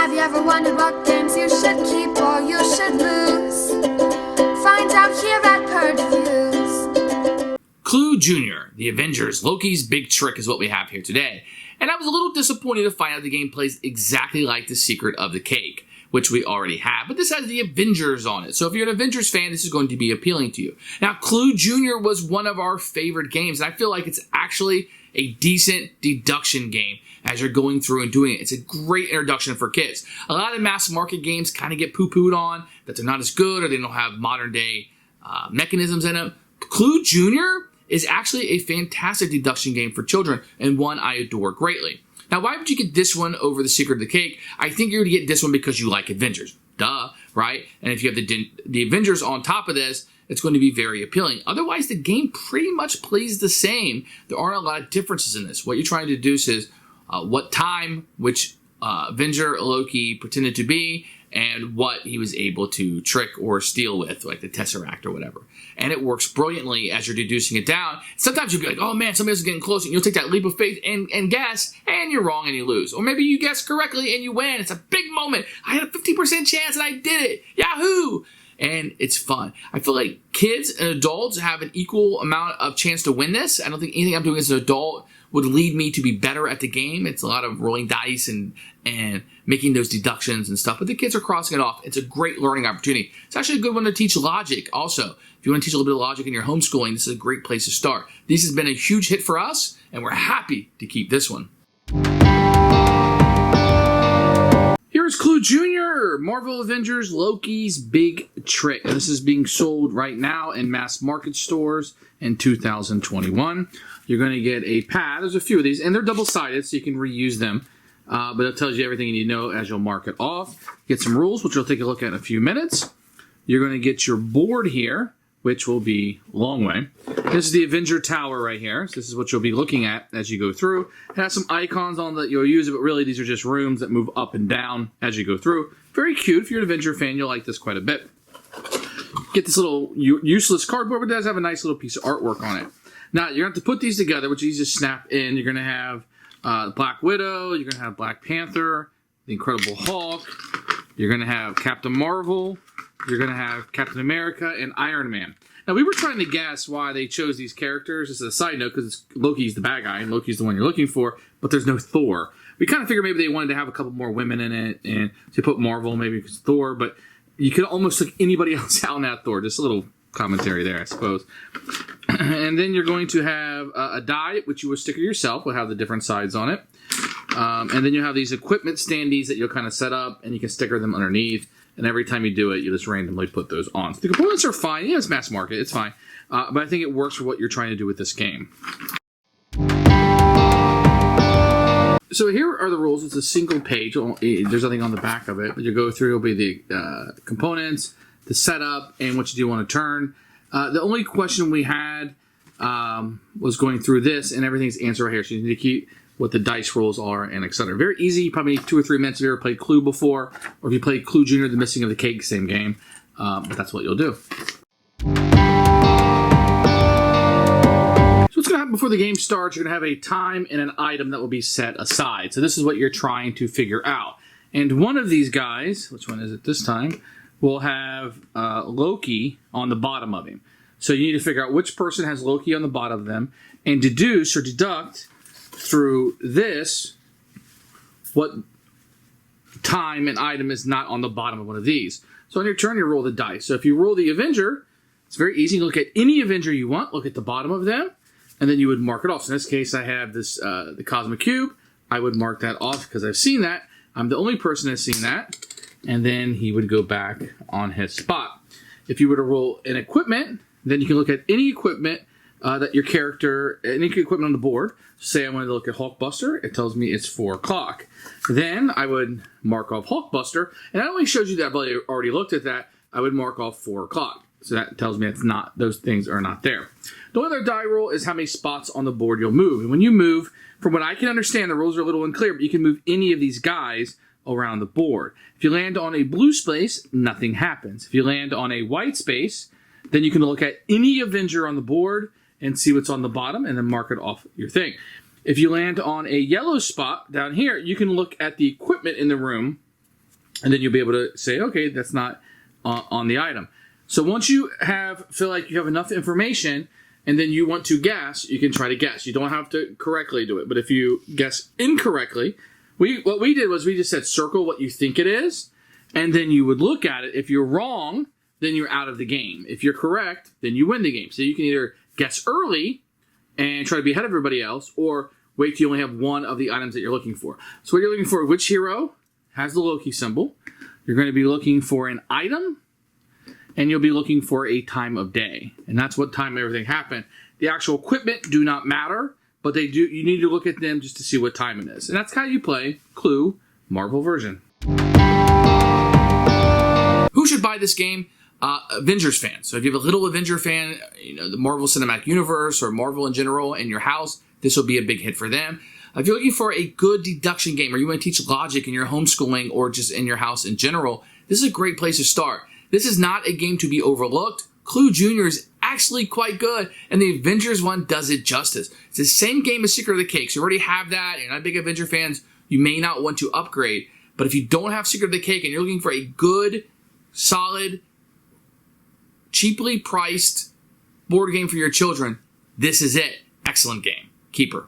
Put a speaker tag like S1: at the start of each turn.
S1: Have you ever wondered what games you should keep or you should lose? Find out here at Purge Reviews.
S2: Clue Jr., the Avengers Loki's big trick is what we have here today. And I was a little disappointed to find out the game plays exactly like The Secret of the Cake, which we already have, but this has the Avengers on it. So if you're an Avengers fan, this is going to be appealing to you. Now, Clue Jr. was one of our favorite games, and I feel like it's actually a decent deduction game as you're going through and doing it. It's a great introduction for kids. A lot of mass market games kind of get poo-pooed on, that they're not as good or they don't have modern day mechanisms in them. Clue Jr. is actually a fantastic deduction game for children and one I adore greatly. Now, why would you get this one over The Secret of the Cake? I think you're going to get this one because you like Avengers. Duh, right? And if you have the Avengers on top of this, it's going to be very appealing. Otherwise, the game pretty much plays the same. There aren't a lot of differences in this. What you're trying to deduce is what time which Avenger Loki pretended to be and what he was able to trick or steal with, like the Tesseract or whatever. And it works brilliantly as you're deducing it down. Sometimes you'll be like, oh man, somebody else is getting close, and you'll take that leap of faith and guess, and you're wrong and you lose. Or maybe you guess correctly and you win. It's a big moment. I had a 50% chance and I did it. Yahoo! And it's fun. I feel like kids and adults have an equal amount of chance to win this. I don't think anything I'm doing as an adult would lead me to be better at the game. It's a lot of rolling dice and making those deductions and stuff. But the kids are crossing it off. It's a great learning opportunity. It's actually a good one to teach logic also. If you want to teach a little bit of logic in your homeschooling, this is a great place to start. This has been a huge hit for us, and we're happy to keep this one. Here's Clue Jr., Marvel Avengers Loki's big trick. This is being sold right now in mass market stores in 2021. You're going to get a pad. There's a few of these, and they're double-sided, so you can reuse them. But it tells you everything you need to know as you'll mark it off. Get some rules, which we'll take a look at in a few minutes. You're going to get your board here, which will be a long way. This is the Avenger Tower right here. So this is what you'll be looking at as you go through. It has some icons on that you'll use it, but really these are just rooms that move up and down as you go through. Very cute. If you're an Avenger fan, you'll like this quite a bit. Get this little useless cardboard, but it does have a nice little piece of artwork on it. Now, you're going to have to put these together, which you just snap in. You're going to have Black Widow. You're going to have Black Panther, the Incredible Hulk. You're going to have Captain Marvel. You're going to have Captain America and Iron Man. Now, we were trying to guess why they chose these characters. Just as a side note, because Loki's the bad guy, and Loki's the one you're looking for, but there's no Thor. We kind of figured maybe they wanted to have a couple more women in it, and to put Marvel, maybe because Thor, but you could almost take anybody else out in that Thor. Just a little commentary there, I suppose. And then you're going to have a die, which you will sticker yourself. Will have the different sides on it. And then you have these equipment standees that you'll kind of set up, and you can sticker them underneath. And every time you do it, you just randomly put those on. So the components are fine. Yeah, it's mass market. It's fine. But I think it works for what you're trying to do with this game. So here are the rules. It's a single page. There's nothing on the back of it. But you go through, it'll be the components, the setup, and what you do on a turn. The only question we had was going through this, and everything's answered right here. So you need to keep what the dice rolls are, and etc. Very easy. Probably 2 or 3 minutes if you ever played Clue before, or if you played Clue Jr., The Missing of the Cake, same game. But that's what you'll do. So what's going to happen before the game starts, you're going to have a time and an item that will be set aside. So this is what you're trying to figure out. And one of these guys, which one is it this time, will have Loki on the bottom of him. So you need to figure out which person has Loki on the bottom of them, and deduce or deduct through this what time and item is not on the bottom of one of these. So on your turn, you roll the dice. So if you roll the Avenger, it's very easy. You look at any Avenger you want, look at the bottom of them, and then you would mark it off. So in this case, I have this the Cosmic Cube. I would mark that off because I've seen that. I'm the only person that's seen that. And then he would go back on his spot. If you were to roll an equipment, then you can look at any equipment that your character, any equipment on the board. Say I wanted to look at Hulkbuster, it tells me it's 4 o'clock. Then I would mark off Hulkbuster, and that only shows you that I've already looked at that. I would mark off 4 o'clock. So that tells me it's not, those things are not there. The only other die roll is how many spots on the board you'll move. And when you move, from what I can understand, the rules are a little unclear, but you can move any of these guys around the board. If you land on a blue space, nothing happens. If you land on a white space, then you can look at any Avenger on the board and see what's on the bottom and then mark it off your thing. If you land on a yellow spot down here, you can look at the equipment in the room And then you'll be able to say, okay, that's not on the item. So once you feel like you have enough information and then you want to guess, you can try to guess. You don't have to correctly do it. But if you guess incorrectly, what we did was we just said circle what you think it is, and then you would look at it. If you're wrong, then you're out of the game. If you're correct, then you win the game. So you can either guess early and try to be ahead of everybody else, or wait till you only have one of the items that you're looking for. So what you're looking for, which hero has the Loki symbol. You're going to be looking for an item, and you'll be looking for a time of day. And that's what time everything happened. The actual equipment do not matter, but they do. You need to look at them just to see what time it is. And that's how you play Clue Marvel version. Who should buy this game? Avengers fans. So if you have a little Avenger fan, the Marvel Cinematic Universe or Marvel in general in your house, this will be a big hit for them. If you're looking for a good deduction game, or you want to teach logic in your homeschooling or just in your house in general, this is a great place to start. This is not a game to be overlooked. Clue Jr. is actually quite good, and the Avengers one does it justice. It's the same game as Secret of the Cake, so you already have that. You're not big Avenger fans, you may not want to upgrade. But if you don't have Secret of the Cake and you're looking for a good, solid, cheaply priced board game for your children, this is it. Excellent game. Keeper.